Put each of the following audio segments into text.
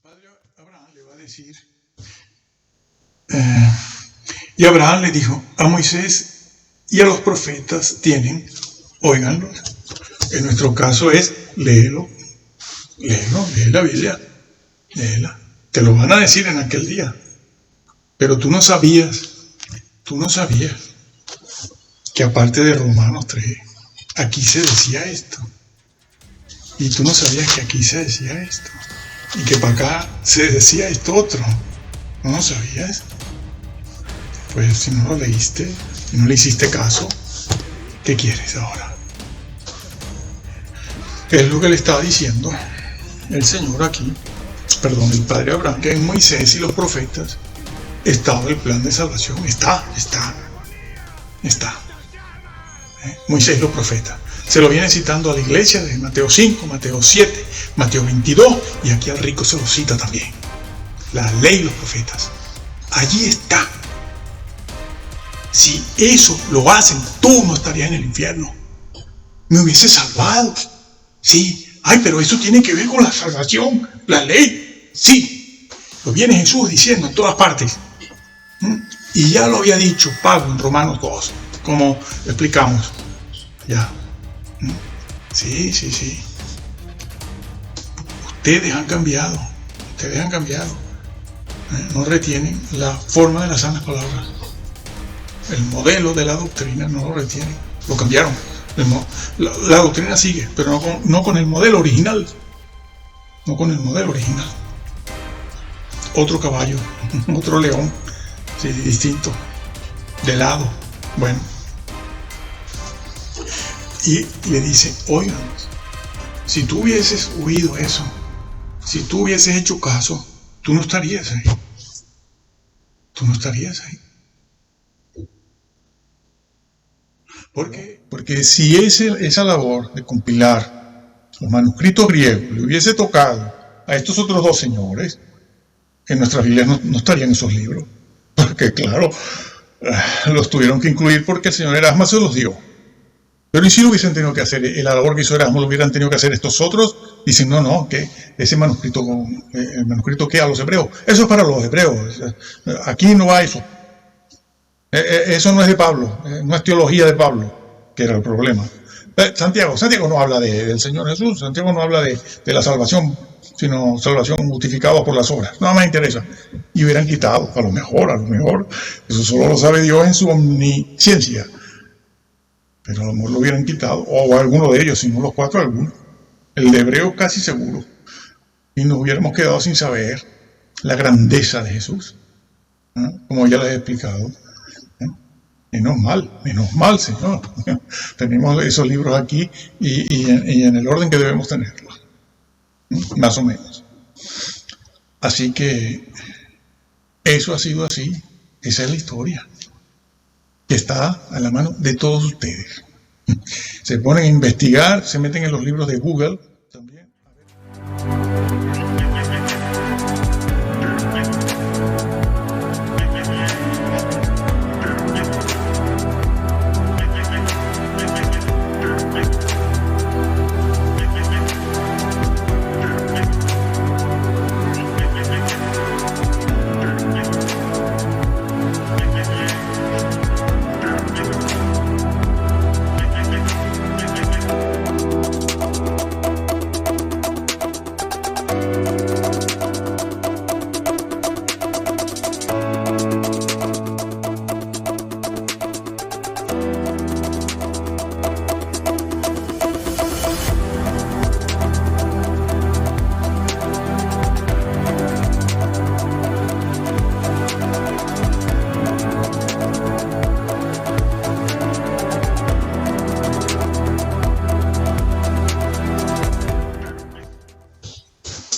padre Abraham le va a decir, y Abraham le dijo, a Moisés y a los profetas tienen, óiganlo. En nuestro caso es, léelo, lee la Biblia, léela. Te lo van a decir en aquel día. Pero tú no sabías que aparte de Romanos 3, aquí se decía esto. Y tú no sabías que aquí se decía esto. Y que para acá se decía esto otro. ¿No lo sabías? Pues si no lo leíste, si no le hiciste caso, ¿qué quieres ahora? ¿Qué es lo que le estaba diciendo el Señor aquí? Perdón, el padre Abraham, que en Moisés y los profetas estaba el plan de salvación. Está. Moisés y los profetas. Se lo viene citando a la iglesia de Mateo 5, Mateo 7, Mateo 22, y aquí al rico se lo cita también. La ley y los profetas. Allí está. Si eso lo hacen, tú no estarías en el infierno. Me hubiese salvado. Sí. Ay, pero eso tiene que ver con la salvación, la ley. Sí. Lo viene Jesús diciendo en todas partes. Y ya lo había dicho Pablo en Romanos 2, como explicamos. Ya. Sí. Ustedes han cambiado. No retienen la forma de las sanas palabras. El modelo de la doctrina no lo retienen. Lo cambiaron. La doctrina sigue, pero no con el modelo original. No con el modelo original. Otro caballo, otro león, sí, distinto, de lado. Bueno. Y le dice, oigan, si tú hubieses oído eso, si tú hubieses hecho caso, tú no estarías ahí. ¿Por qué? Porque si esa labor de compilar los manuscritos griegos le hubiese tocado a estos otros dos señores, en nuestras Biblias no estarían esos libros. Porque claro, los tuvieron que incluir porque el señor Erasmo se los dio. Pero ¿y si lo hubiesen tenido que hacer? La labor que hizo Erasmo lo hubieran tenido que hacer estos otros. Dicen, no, que ese manuscrito, el manuscrito que a los hebreos, eso es para los hebreos. Aquí no va eso. Eso no es de Pablo, no es teología de Pablo, que era el problema. Santiago no habla del Señor Jesús, Santiago no habla de la salvación, sino salvación justificada por las obras. Nada más interesa. Y hubieran quitado, a lo mejor, eso solo lo sabe Dios en su omnisciencia. Pero a lo mejor lo hubieran quitado, o alguno de ellos, si no los cuatro, alguno. El de Hebreo casi seguro. Y nos hubiéramos quedado sin saber la grandeza de Jesús, como ya les he explicado. Menos mal, Señor. Tenemos esos libros aquí y en el orden que debemos tenerlos. Más o menos. Así que eso ha sido así. Esa es la historia que está a la mano de todos ustedes. Se ponen a investigar, se meten en los libros de Google también.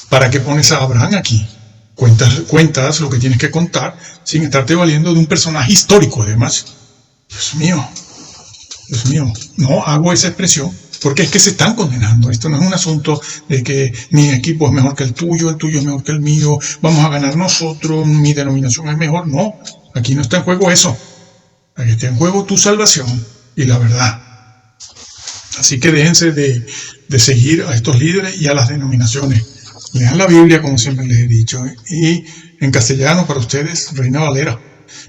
¿Para qué pones a Abraham aquí? Cuentas lo que tienes que contar sin estarte valiendo de un personaje histórico, además. Dios mío, no hago esa expresión porque es que se están condenando. Esto no es un asunto de que mi equipo es mejor que el tuyo es mejor que el mío, vamos a ganar nosotros, mi denominación es mejor. No, aquí no está en juego eso. Aquí está en juego tu salvación y la verdad. Así que déjense de seguir a estos líderes y a las denominaciones. Lean la Biblia, como siempre les he dicho, y en castellano para ustedes, Reina Valera.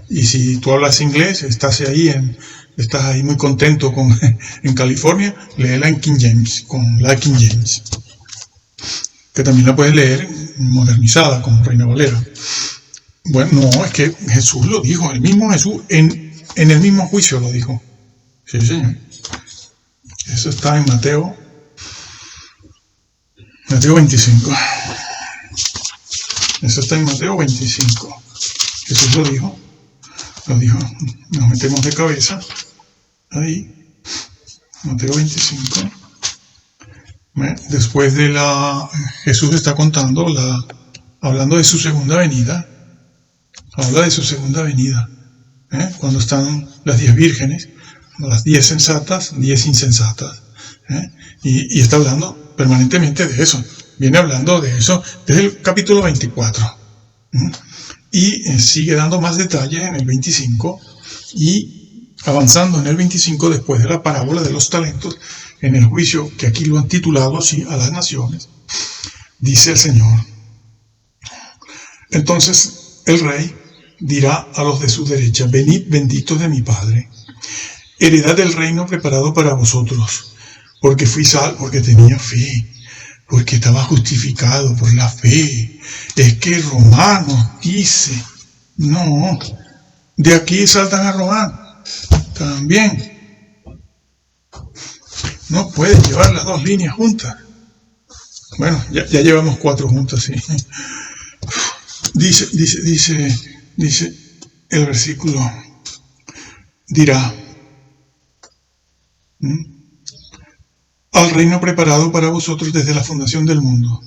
Y si tú hablas inglés, estás ahí muy contento en California, léela en King James, con la King James, que también la puedes leer modernizada como Reina Valera. Bueno, no, es que Jesús lo dijo, el mismo Jesús en el mismo juicio lo dijo. Sí, señor. Eso está en Mateo 25. Eso está en Mateo 25. Jesús lo dijo. Nos metemos de cabeza. Ahí. Mateo 25. Después de Jesús está contando, hablando de su segunda venida. Habla de su segunda venida. Cuando están las 10 vírgenes, las 10 sensatas, 10 insensatas. Y está hablando permanentemente de eso. Viene hablando de eso desde el capítulo 24. Y sigue dando más detalles en el 25 y avanzando en el 25 después de la parábola de los talentos, en el juicio que aquí lo han titulado así a las naciones, dice el Señor: entonces el rey dirá a los de su derecha: venid benditos de mi Padre, heredad del reino preparado para vosotros, porque fui salvo, porque tenía fe, porque estaba justificado por la fe. Es que Romanos dice, no, de aquí saltan a Romanos también. No pueden llevar las dos líneas juntas. Bueno, ya llevamos 4 juntas, sí. Dice el versículo, dirá, al reino preparado para vosotros desde la fundación del mundo,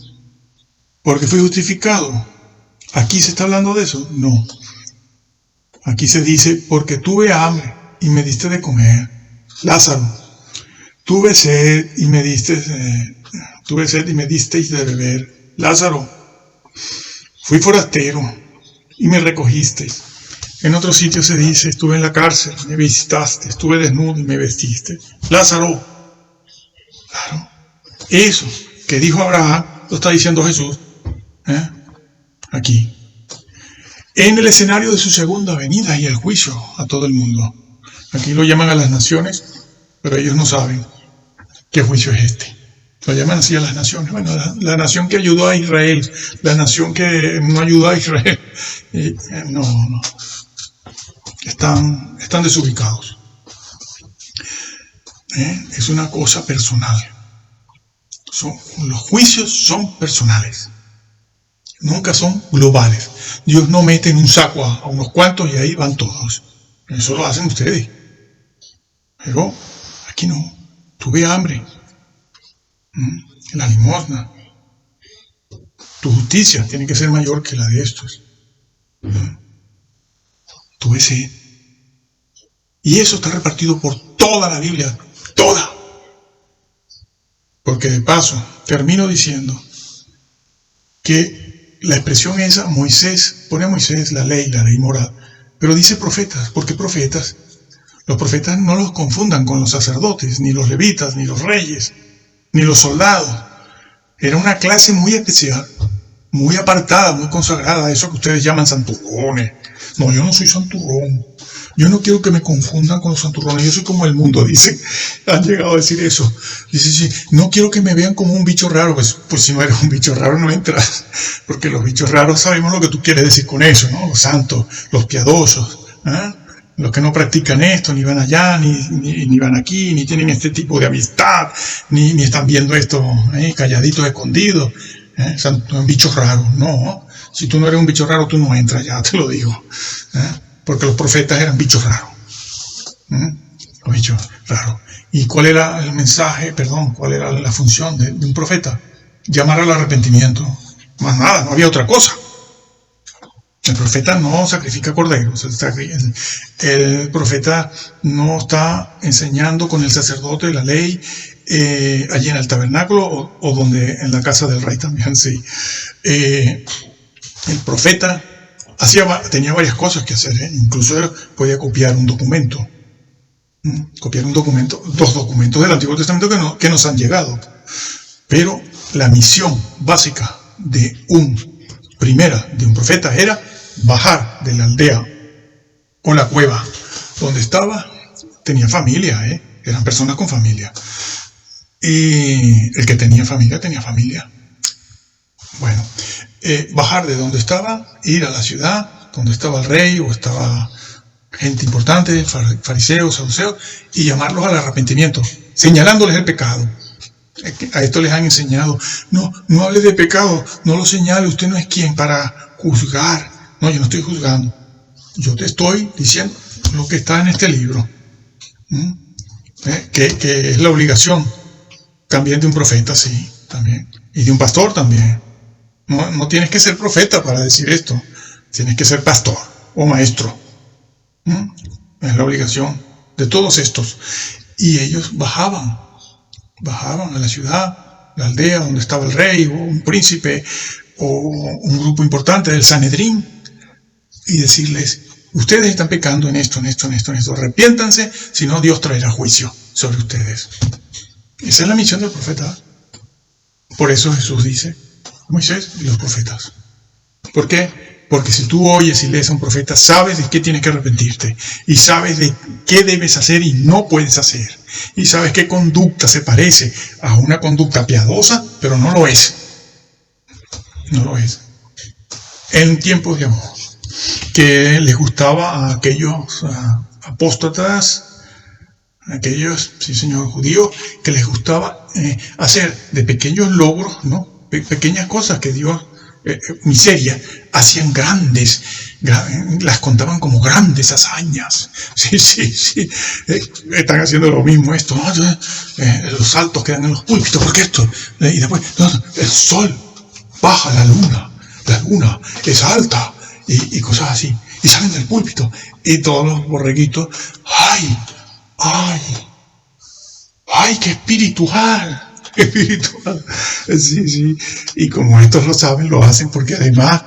porque fui justificado. ¿Aquí se está hablando de eso? No. Aquí se dice, porque tuve hambre y me diste de comer. Lázaro, tuve sed y me disteis de beber. Lázaro, fui forastero y me recogisteis. En otro sitio se dice, estuve en la cárcel, me visitaste, estuve desnudo y me vestiste. Lázaro, claro, eso que dijo Abraham, lo está diciendo Jesús, aquí, en el escenario de su segunda venida y el juicio a todo el mundo. Aquí lo llaman a las naciones, pero ellos no saben qué juicio es este. Lo llaman así a las naciones. Bueno, la nación que ayudó a Israel, la nación que no ayudó a Israel, no. Están desubicados. Es una cosa personal. Los juicios son personales. Nunca son globales. Dios no mete en un saco a unos cuantos y ahí van todos. Eso lo hacen ustedes. Pero aquí no. Tuve hambre. La limosna. Tu justicia tiene que ser mayor que la de estos. Tuve sed. Y eso está repartido por toda la Biblia. Toda. Porque de paso, termino diciendo que la expresión esa, Moisés, pone a Moisés la ley moral, pero dice profetas. ¿Por qué profetas? Los profetas no los confundan con los sacerdotes, ni los levitas, ni los reyes, ni los soldados. Era una clase muy especial, muy apartada, muy consagrada, eso que ustedes llaman santurrones. No, yo no soy santurrón. Yo no quiero que me confundan con los santurrones. Yo soy como el mundo, dicen. Han llegado a decir eso. Dice, sí, no quiero que me vean como un bicho raro. Pues si no eres un bicho raro, no entras. Porque los bichos raros sabemos lo que tú quieres decir con eso, ¿no? Los santos, los piadosos, los que no practican esto, ni van allá, ni van aquí, ni tienen este tipo de amistad, ni están viendo esto calladitos, escondidos. Son bichos raros. No. Si tú no eres un bicho raro, tú no entras, ya te lo digo. Porque los profetas eran bichos raros. Los bichos raros. ¿Y cuál era el mensaje, cuál era la función de un profeta? Llamar al arrepentimiento. Más nada, no había otra cosa. El profeta no sacrifica corderos. El profeta no está enseñando con el sacerdote la ley allí en el tabernáculo o donde en la casa del rey también, sí. El profeta tenía varias cosas que hacer, incluso podía copiar un documento. Dos documentos del Antiguo Testamento que nos han llegado. Pero la misión básica primera de un profeta era bajar de la aldea o la cueva donde estaba. Tenía familia, eran personas con familia. Y el que tenía familia, tenía familia. Bueno, bajar de donde estaba, ir a la ciudad donde estaba el rey o estaba gente importante, fariseos, saduceos, y llamarlos al arrepentimiento, señalándoles el pecado. A esto les han enseñado, no hable de pecado, no lo señale, usted no es quien para juzgar. No, yo no estoy juzgando, yo te estoy diciendo lo que está en este libro, que es la obligación también de un profeta, sí, también, y de un pastor también. No tienes que ser profeta para decir esto, tienes que ser pastor o maestro. Es la obligación de todos estos. Y ellos bajaban a la ciudad, la aldea donde estaba el rey o un príncipe o un grupo importante del Sanedrín, y decirles, ustedes están pecando en esto, arrepiéntanse, si no Dios traerá juicio sobre ustedes. Esa es la misión del profeta. Por eso Jesús dice, Moisés y los profetas. ¿Por qué? Porque si tú oyes y lees a un profeta, sabes de qué tienes que arrepentirte, y sabes de qué debes hacer y no puedes hacer, y sabes qué conducta se parece a una conducta piadosa, pero no lo es. No lo es. En tiempos de amor, que les gustaba a aquellos apóstatas, aquellos, sí señor, judíos, que les gustaba hacer de pequeños logros, ¿no? Pequeñas cosas que Dios, miseria, hacían grandes, las contaban como grandes hazañas. Sí, están haciendo lo mismo esto, ¿no? Los saltos que dan en los púlpitos, porque esto, y después, el sol baja, la luna es alta, y cosas así, y salen del púlpito, y todos los borreguitos, ¡ay, qué espiritual! Sí, y como estos lo saben, lo hacen porque además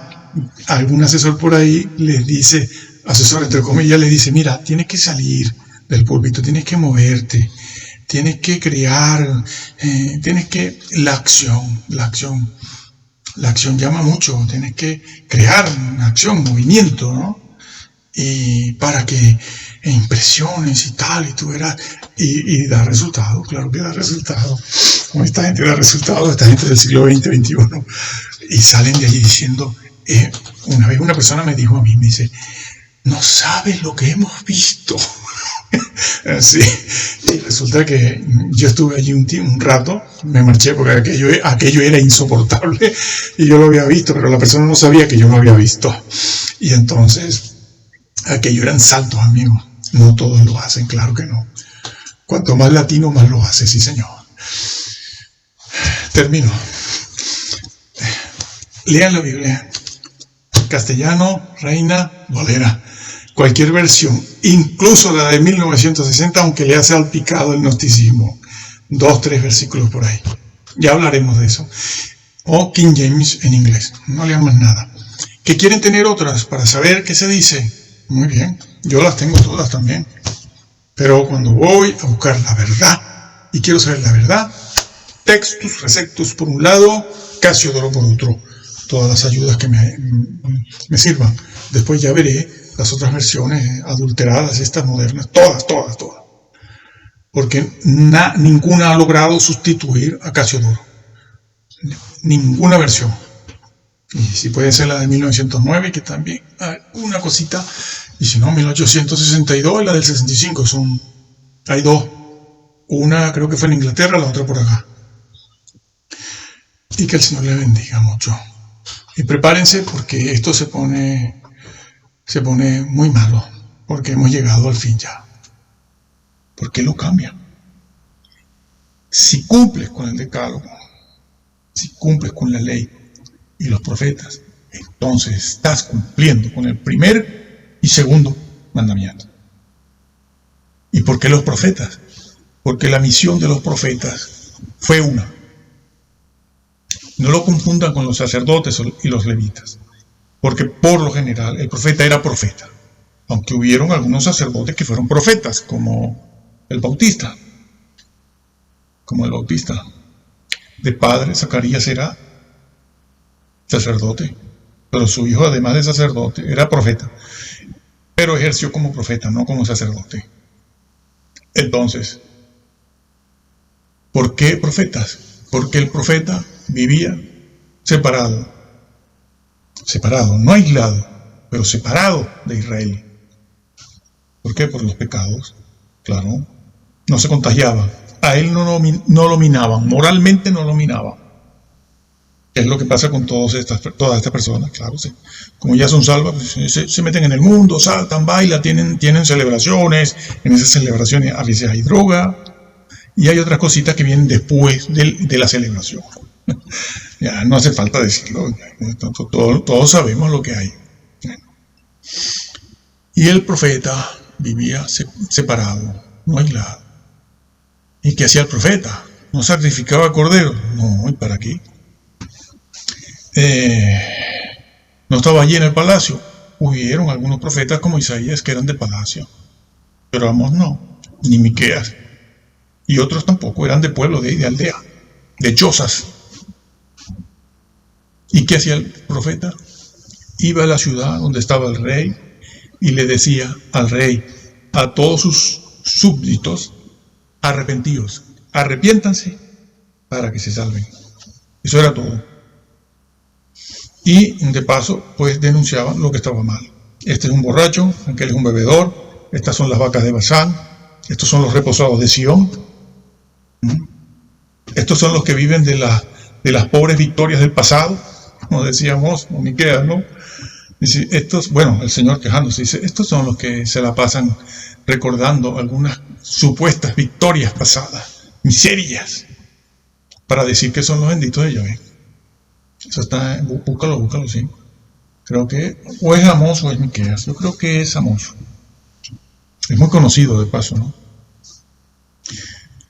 algún asesor por ahí les dice, asesor entre comillas, les dice, mira, tienes que salir del púlpito, tienes que moverte, tienes que crear, la acción llama mucho, tienes que crear una acción, movimiento, ¿no? Y para que impresiones y tal, y tú verás, y da resultado, claro que da resultado. Como esta gente da resultado, esta gente del siglo XX, XXI, y salen de allí diciendo, una vez una persona me dijo a mí, me dice, no sabes lo que hemos visto. Sí, y resulta que yo estuve allí un rato, me marché porque aquello era insoportable, y yo lo había visto, pero la persona no sabía que yo lo había visto. Y entonces, aquello eran saltos, amigos. No todos lo hacen, claro que no. Cuanto más latino, más lo hace, sí señor. Termino. Lean la Biblia. Castellano, Reina, Valera. Cualquier versión, incluso la de 1960, aunque le ha salpicado el gnosticismo. 2, 3 versículos por ahí. Ya hablaremos de eso. O King James en inglés. No lean más nada. ¿Que quieren tener otras para saber qué se dice? Muy bien. Yo las tengo todas también. Pero cuando voy a buscar la verdad, y quiero saber la verdad, Textus Receptus por un lado, Casiodoro por otro. Todas las ayudas que me sirvan. Después ya veré las otras versiones adulteradas, estas modernas, todas. Porque ninguna ha logrado sustituir a Casiodoro. Ninguna versión. Y si puede ser la de 1909, que también hay una cosita, y si no, 1862, la del 65, hay dos. Una creo que fue en Inglaterra, la otra por acá. Y que el Señor le bendiga mucho. Y prepárense porque esto se pone muy malo, porque hemos llegado al fin ya. ¿Por qué lo cambia? Si cumples con el decálogo, si cumples con la ley y los profetas, entonces estás cumpliendo con el primer y segundo mandamiento. ¿Y por qué los profetas? Porque la misión de los profetas fue una. No lo confundan con los sacerdotes y los levitas, porque por lo general el profeta era profeta, aunque hubieron algunos sacerdotes que fueron profetas, como el Bautista. De padre Zacarías era sacerdote, pero su hijo, además de sacerdote, era profeta, pero ejerció como profeta, no como sacerdote. Entonces, ¿por qué profetas? Porque el profeta vivía separado, no aislado, pero separado de Israel. ¿Por qué? Por los pecados, claro. No se contagiaba. A él no lo minaban, moralmente no lo minaban. Es lo que pasa con todas estas personas, claro. Sí. Como ya son salvas, pues, se meten en el mundo, saltan, bailan, tienen celebraciones. En esas celebraciones a veces hay droga y hay otras cositas que vienen después de la celebración. Ya no hace falta decirlo, todos sabemos lo que hay. Y el profeta vivía separado, no aislado. ¿Y qué hacía el profeta? ¿No sacrificaba corderos? No, ¿y para qué? No estaba allí en el palacio. Hubieron algunos profetas como Isaías que eran de palacio, pero Amós no, ni Miqueas, y otros tampoco, eran de pueblo, de aldea, de chozas. ¿Y qué hacía el profeta? Iba a la ciudad donde estaba el rey y le decía al rey, a todos sus súbditos, arrepentíos, arrepiéntanse para que se salven. Eso era todo. Y de paso, pues denunciaban lo que estaba mal. Este es un borracho, aquel es un bebedor, estas son las vacas de Basán, estos son los reposados de Sión, estos son los que viven de las pobres victorias del pasado, como decíamos, o Miqueas, ¿no? Dice, el Señor quejándose, dice, estos son los que se la pasan recordando algunas supuestas victorias pasadas, miserias, para decir que son los benditos de Yahvé. Eso está, búscalo, sí. Creo que, o es Amós o es Miqueas, yo creo que es Amós. Es muy conocido de paso, ¿no?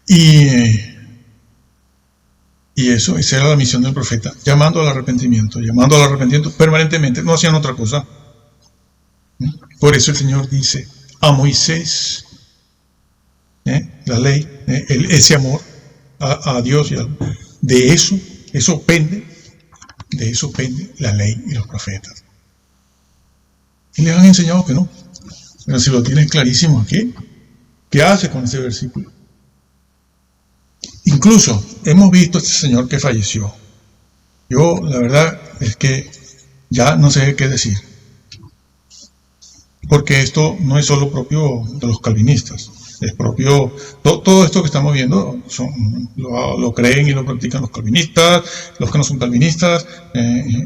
Y esa era la misión del profeta, llamando al arrepentimiento permanentemente, no hacían otra cosa. Por eso el Señor dice a Moisés, la ley, ese amor a Dios, de eso pende la ley y los profetas. Y le han enseñado que no, pero si lo tienes clarísimo aquí, ¿qué hace con ese versículo? Incluso hemos visto a este señor que falleció. Yo, la verdad, es que ya no sé qué decir. Porque esto no es solo propio de los calvinistas. Es propio, todo esto que estamos viendo lo creen y lo practican los calvinistas, los que no son calvinistas.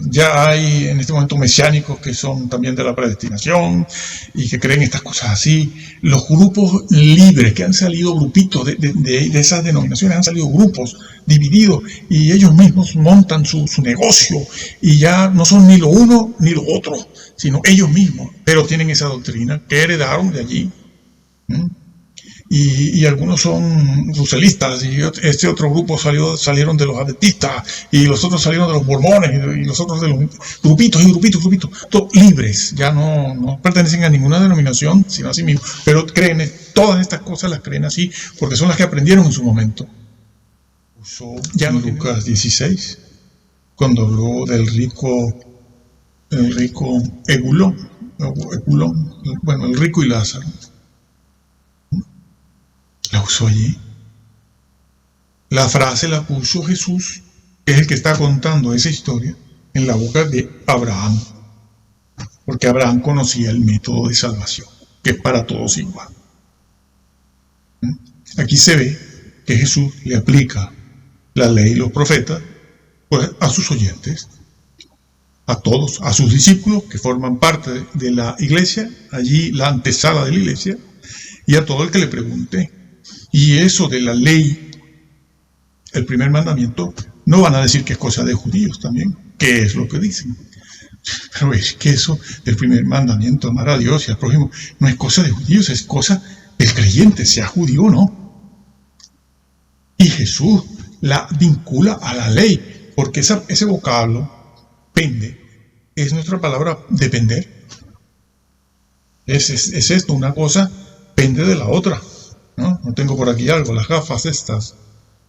Ya hay en este momento mesiánicos que son también de la predestinación y que creen estas cosas así. Los grupos libres, que han salido grupitos de esas denominaciones, han salido grupos divididos y ellos mismos montan su negocio y ya no son ni lo uno ni lo otro, sino ellos mismos, pero tienen esa doctrina que heredaron de allí. Y algunos son ruselistas, y este otro grupo salieron de los adventistas, y los otros salieron de los mormones, y los otros de los grupitos, todos libres, ya no pertenecen a ninguna denominación, sino a sí mismos, pero creen, todas estas cosas las creen así, porque son las que aprendieron en su momento. Ya en Lucas 16, cuando habló del rico Egulón, el rico y Lázaro, la usó allí. La frase la puso Jesús, que es el que está contando esa historia, en la boca de Abraham. Porque Abraham conocía el método de salvación, que es para todos igual. Aquí se ve que Jesús le aplica la ley y los profetas pues, a sus oyentes, a todos, a sus discípulos que forman parte de la iglesia, allí la antesala de la iglesia, y a todo el que le pregunte. Y eso de la ley, el primer mandamiento, no van a decir que es cosa de judíos también, que es lo que dicen. Pero es que eso del primer mandamiento, amar a Dios y al prójimo, no es cosa de judíos, es cosa del creyente, sea judío o no. Y Jesús la vincula a la ley, porque ese vocablo, pende, es nuestra palabra depender. Es esto, una cosa pende de la otra. No tengo por aquí algo, las gafas estas,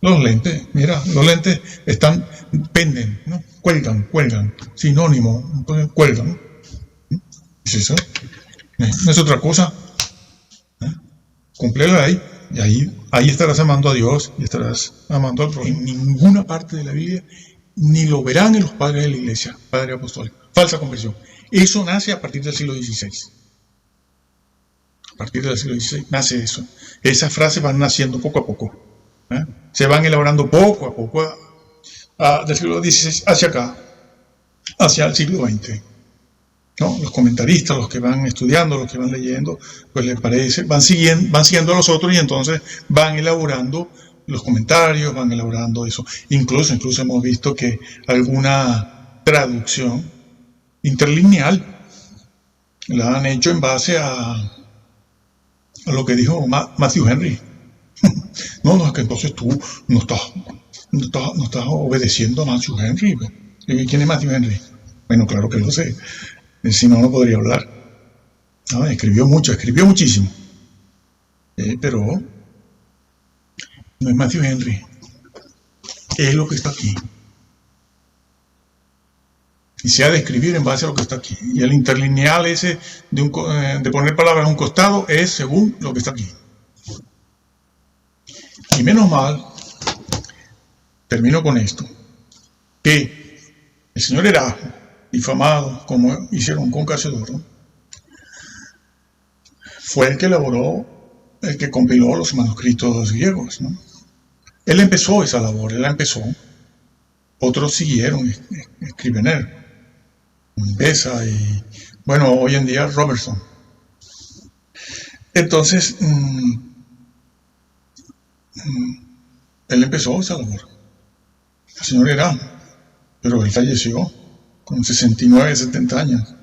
los lentes, mira, los lentes están penden, ¿no? Cuelgan, sinónimo, cuelgan. ¿Es eso? No es otra cosa. Cumple la ley y ahí estarás amando a Dios y estarás amando al prójimo. En ninguna parte de la Biblia ni lo verán en los padres de la iglesia, padres apostólicos. Falsa conversión. Eso nace a partir del siglo XVI. A partir del siglo XVI nace eso. Esas frases van naciendo poco a poco. Se van elaborando poco a poco del siglo XVI hacia acá, hacia el siglo XX. ¿No? Los comentaristas, los que van estudiando, los que van leyendo, pues les parece, van siguiendo a los otros y entonces van elaborando los comentarios, van elaborando eso. Incluso hemos visto que alguna traducción interlineal la han hecho en base a lo que dijo Matthew Henry. No, es que entonces tú no estás obedeciendo a Matthew Henry. ¿Quién es Matthew Henry? Bueno, claro que lo sé. Si no, no podría hablar. Escribió muchísimo. Pero no es Matthew Henry. Es lo que está aquí. Y se ha de escribir en base a lo que está aquí. Y el interlineal ese de poner palabras a un costado es según lo que está aquí. Y menos mal, termino con esto, que el señor Erasmo, difamado, como hicieron con Casiodoro, fue el que elaboró, el que compiló los manuscritos griegos, ¿no? Él empezó esa labor, otros siguieron, Scrivener, Beza y, bueno, hoy en día Robertson. Entonces, él empezó esa labor, el señor Erasmo, pero él falleció con 69, 70 años.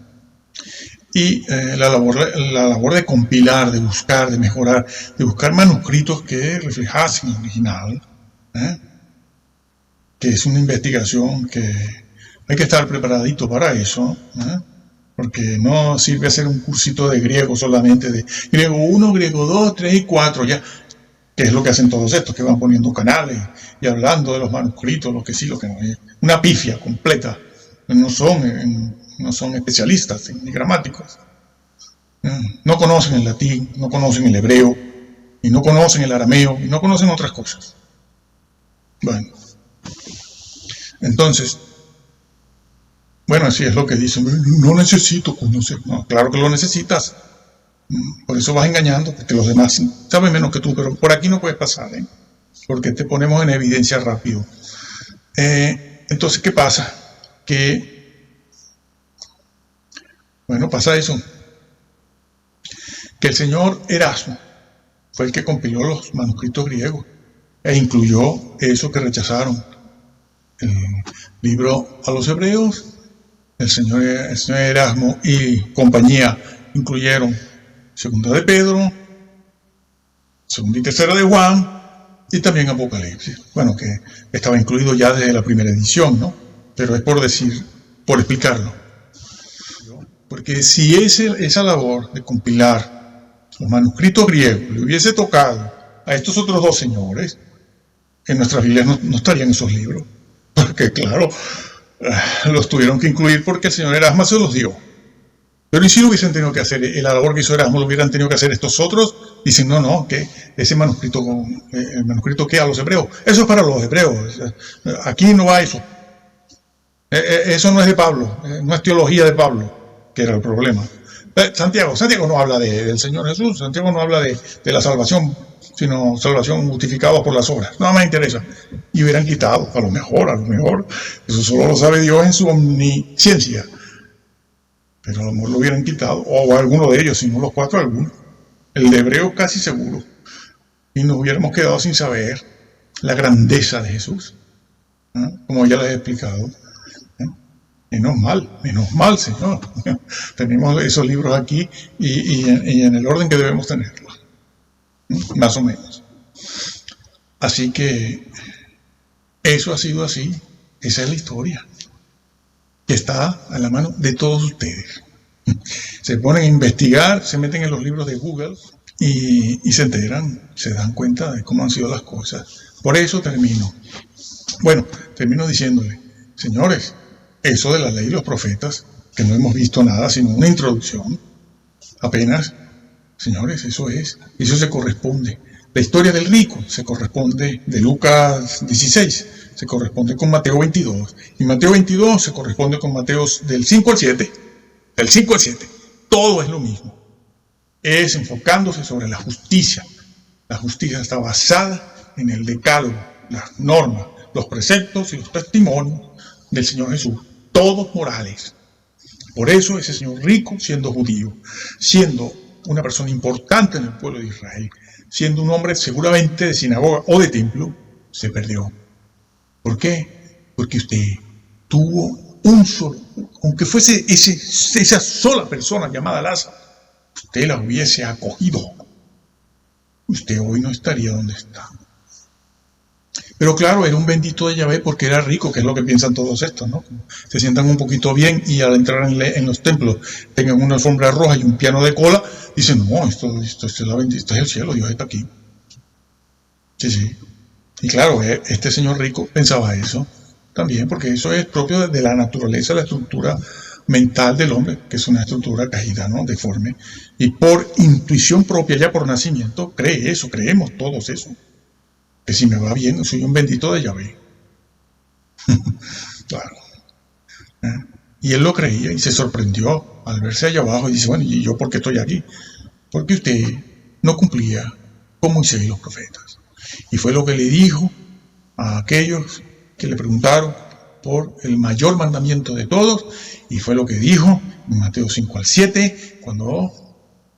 Y la labor de compilar, de buscar, de mejorar, de buscar manuscritos que reflejasen el original, que es una investigación que hay que estar preparadito para eso, porque no sirve hacer un cursito de griego solamente, de griego 1, griego 2, 3 y 4, ya, que es lo que hacen todos estos, que van poniendo canales y hablando de los manuscritos, lo que sí, lo que no, una pifia completa. No son especialistas ni gramáticos. No conocen el latín, no conocen el hebreo, y no conocen el arameo, y no conocen otras cosas. Bueno, entonces, bueno, así es lo que dicen. No necesito conocer. No, claro que lo necesitas. Por eso vas engañando, porque los demás saben menos que tú, pero por aquí no puedes pasar, porque te ponemos en evidencia rápido. Entonces, ¿qué pasa? Pasa eso, que el señor Erasmo fue el que compiló los manuscritos griegos e incluyó eso que rechazaron. El libro a los hebreos, el señor Erasmo y compañía incluyeron Segunda de Pedro, Segunda y Tercera de Juan y también Apocalipsis. Bueno, que estaba incluido ya desde la primera edición, ¿no? Pero es por explicarlo. Porque si esa labor de compilar los manuscritos griegos le hubiese tocado a estos otros dos señores, en nuestras Biblias no estarían esos libros. Porque claro, los tuvieron que incluir porque el señor Erasmo se los dio. Pero ¿y si lo hubiesen tenido que hacer? La labor que hizo Erasmo lo hubieran tenido que hacer estos otros. Dicen, no, que ese manuscrito, el manuscrito que a los hebreos, eso es para los hebreos. Aquí no va eso. Eso no es de Pablo, no es teología de Pablo, que era el problema. Santiago no habla del Señor Jesús, Santiago no habla de la salvación, sino salvación justificada por las obras. No me interesa. Y hubieran quitado, a lo mejor, eso solo lo sabe Dios en su omnisciencia. Pero a lo mejor lo hubieran quitado, o alguno de ellos, si no los cuatro, alguno. El de hebreo casi seguro. Y nos hubiéramos quedado sin saber la grandeza de Jesús, como ya les he explicado. Menos mal, Señor. Tenemos esos libros aquí y en el orden que debemos tenerlos. Más o menos. Así que eso ha sido así. Esa es la historia que está a la mano de todos ustedes. Se ponen a investigar, se meten en los libros de Google y se enteran, se dan cuenta de cómo han sido las cosas. Por eso termino. Bueno, termino diciéndole, señores, eso de la ley y los profetas, que no hemos visto nada sino una introducción, apenas, señores, eso se corresponde. La historia del rico se corresponde de Lucas 16, se corresponde con Mateo 22, y Mateo 22 se corresponde con Mateo del 5 al 7, del 5 al 7, todo es lo mismo, es enfocándose sobre la justicia. La justicia está basada en el decálogo, las normas, los preceptos y los testimonios del Señor Jesús, todos morales. Por eso ese señor rico, siendo judío, siendo una persona importante en el pueblo de Israel, siendo un hombre seguramente de sinagoga o de templo, se perdió. ¿Por qué? Porque usted tuvo un solo, aunque fuese esa sola persona llamada Lázaro, usted la hubiese acogido, usted hoy no estaría donde está. Pero claro, era un bendito de Yahvé porque era rico, que es lo que piensan todos estos, ¿no? Se sientan un poquito bien y al entrar en los templos tengan una alfombra roja y un piano de cola, dicen, no, esto es el cielo, Dios está aquí. Sí. Y claro, este señor rico pensaba eso también, porque eso es propio de la naturaleza, la estructura mental del hombre, que es una estructura caída, ¿no? Deforme. Y por intuición propia, ya por nacimiento, cree eso, creemos todos eso. Que si me va bien, soy un bendito de Yahvé. Claro. Y él lo creía y se sorprendió al verse allá abajo y dice, bueno, ¿y yo por qué estoy aquí? Porque usted no cumplía con Moisés y los profetas. Y fue lo que le dijo a aquellos que le preguntaron por el mayor mandamiento de todos, y fue lo que dijo en Mateo 5 al 7, cuando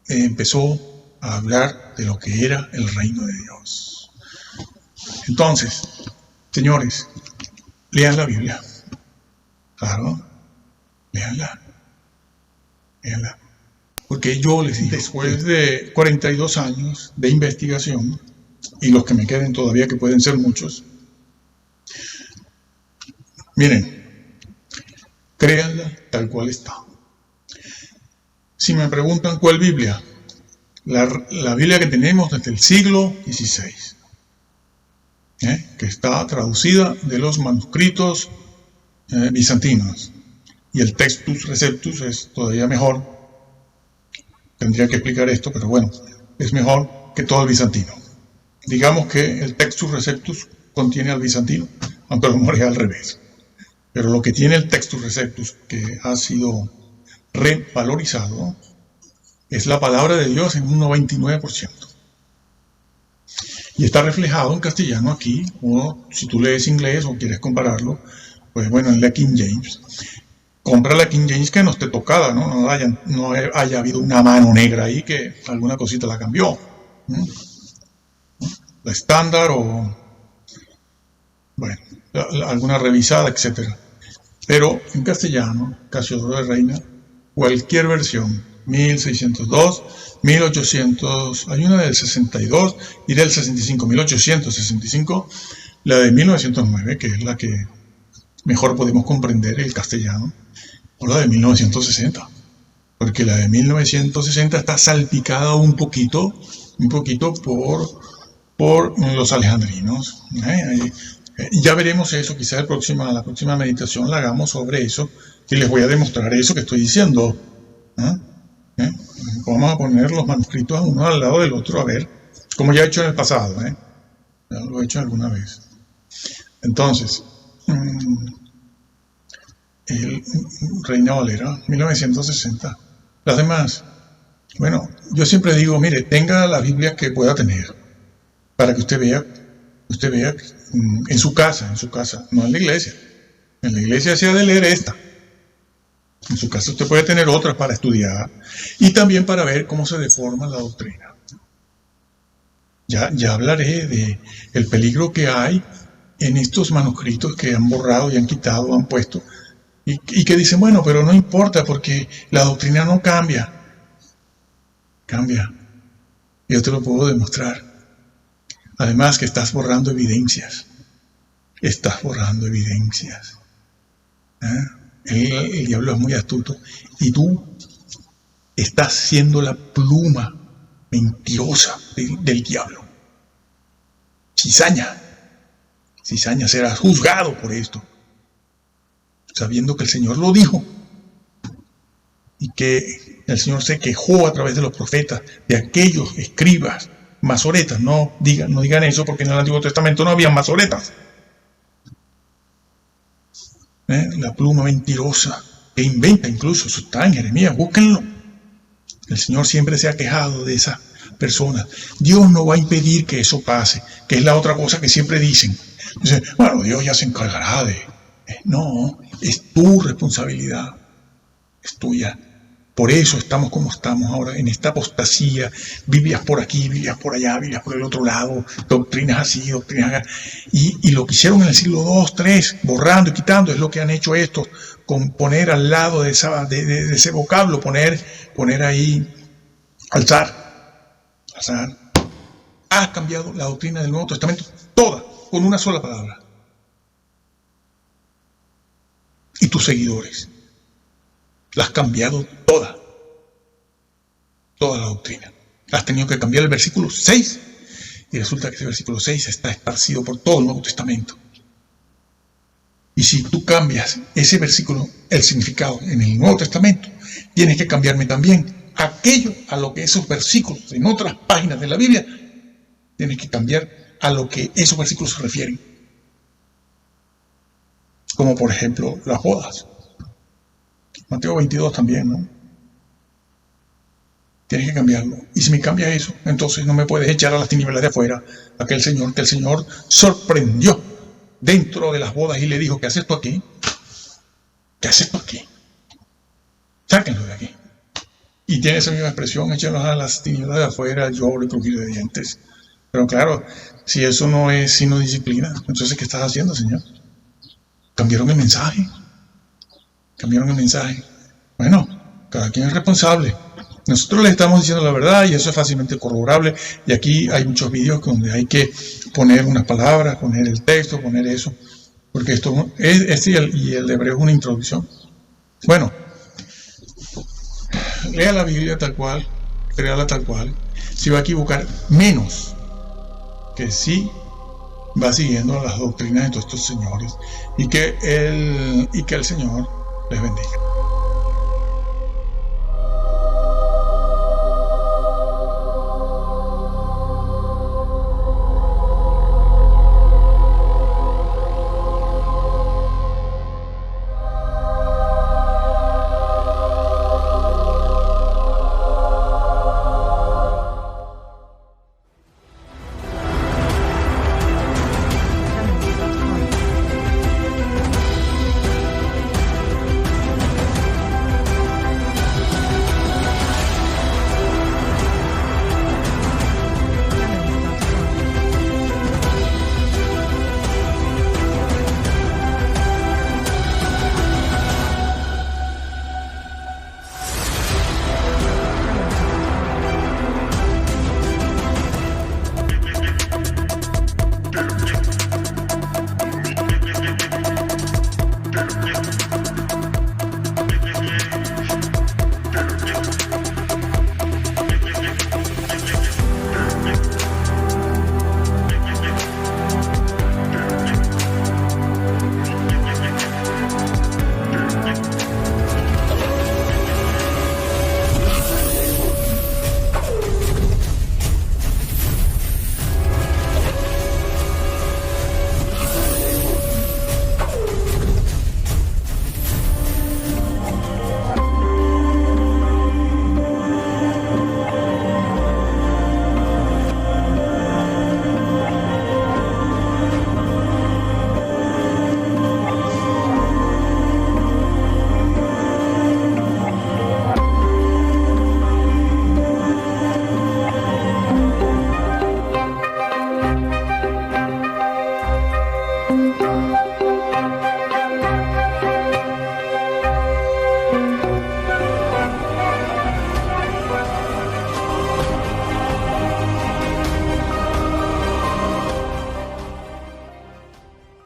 empezó a hablar de lo que era el reino de Dios. Entonces, señores, lean la Biblia. Claro, léanla. Porque yo les dije, después de 42 años de investigación, y los que me queden todavía, que pueden ser muchos, miren, créanla tal cual está. Si me preguntan cuál Biblia, la Biblia que tenemos desde el siglo XVI, que está traducida de los manuscritos bizantinos, y el Textus Receptus es todavía mejor. Tendría que explicar esto, pero bueno, es mejor que todo el bizantino. Digamos que el Textus Receptus contiene al bizantino, aunque a lo mejor es al revés. Pero lo que tiene el Textus Receptus, que ha sido revalorizado, es la palabra de Dios en un 99%. Y está reflejado en castellano aquí, o si tú lees inglés o quieres compararlo, pues bueno, en la King James. Compra la King James que no esté tocada, ¿no? No haya habido una mano negra ahí que alguna cosita la cambió. La estándar o, bueno, alguna revisada, etc. Pero en castellano, Casiodoro de Reina, cualquier versión, 1602, 1800, hay una del 62 y del 65, 1865, la de 1909, que es la que mejor podemos comprender el castellano, o la de 1960, porque la de 1960 está salpicada un poquito por los alejandrinos. Ya veremos eso, quizás la próxima meditación la hagamos sobre eso, y les voy a demostrar eso que estoy diciendo. Vamos a poner los manuscritos uno al lado del otro, a ver, como ya he hecho en el pasado, ya lo he hecho alguna vez. Entonces, el Reina Valera, 1960. Las demás, bueno, yo siempre digo, mire, tenga la Biblia que pueda tener, para que usted vea en su casa, no en la iglesia. En la iglesia se ha de leer esta. En su casa usted puede tener otras para estudiar y también para ver cómo se deforma la doctrina. Ya hablaré de el peligro que hay en estos manuscritos que han borrado y han quitado, han puesto, y que dicen, bueno, pero no importa porque la doctrina no cambia. Cambia. Yo te lo puedo demostrar. Además que estás borrando evidencias. El diablo es muy astuto y tú estás siendo la pluma mentirosa del diablo. Cizaña. cizaña, serás juzgado por esto, sabiendo que el Señor lo dijo y que el Señor se quejó a través de los profetas de aquellos escribas, masoretas. No digan eso, porque en el Antiguo Testamento no había masoretas. La pluma mentirosa que inventa, incluso eso está en Jeremías, búsquenlo. El Señor siempre se ha quejado de esas personas. Dios no va a impedir que eso pase, que es la otra cosa que siempre dicen. Dicen, bueno, Dios ya se encargará de... No, es tu responsabilidad, es tuya. Por eso estamos como estamos ahora, en esta apostasía, Biblias por aquí, Biblias por allá, Biblias por el otro lado, doctrinas así, doctrinas acá. Y lo que hicieron en el siglo II, III, borrando y quitando, es lo que han hecho estos, con poner al lado de ese vocablo, poner ahí, alzar. Has cambiado la doctrina del Nuevo Testamento, toda, con una sola palabra. Y tus seguidores. La has cambiado toda la doctrina. Has tenido que cambiar el versículo 6 y resulta que ese versículo 6 está esparcido por todo el Nuevo Testamento. Y si tú cambias ese versículo, el significado en el Nuevo Testamento, tienes que cambiarme también aquello a lo que esos versículos en otras páginas de la Biblia, tienes que cambiar a lo que esos versículos se refieren. Como por ejemplo las bodas. Mateo 22 también, ¿no? Tienes que cambiarlo. Y si me cambias eso, entonces no me puedes echar a las tinieblas de afuera aquel señor que el Señor sorprendió dentro de las bodas y le dijo, ¿qué haces tú aquí? ¿Qué haces tú aquí? Sáquenlo de aquí. Y tiene esa misma expresión, échenlos a las tinieblas de afuera, lloro y crujir de dientes. Pero claro, si eso no es sino disciplina, entonces ¿qué estás haciendo, Señor? Cambiaron el mensaje. Cambiaron el mensaje. Bueno, cada quien es responsable. Nosotros le estamos diciendo la verdad y eso es fácilmente corroborable. Y aquí hay muchos vídeos donde hay que poner unas palabras, poner el texto, poner eso. Porque esto es y el de hebreo es una introducción. Bueno, lea la Biblia tal cual, créala tal cual. Se va a equivocar menos que si va siguiendo las doctrinas de todos estos señores. Y que el Señor les bendiga.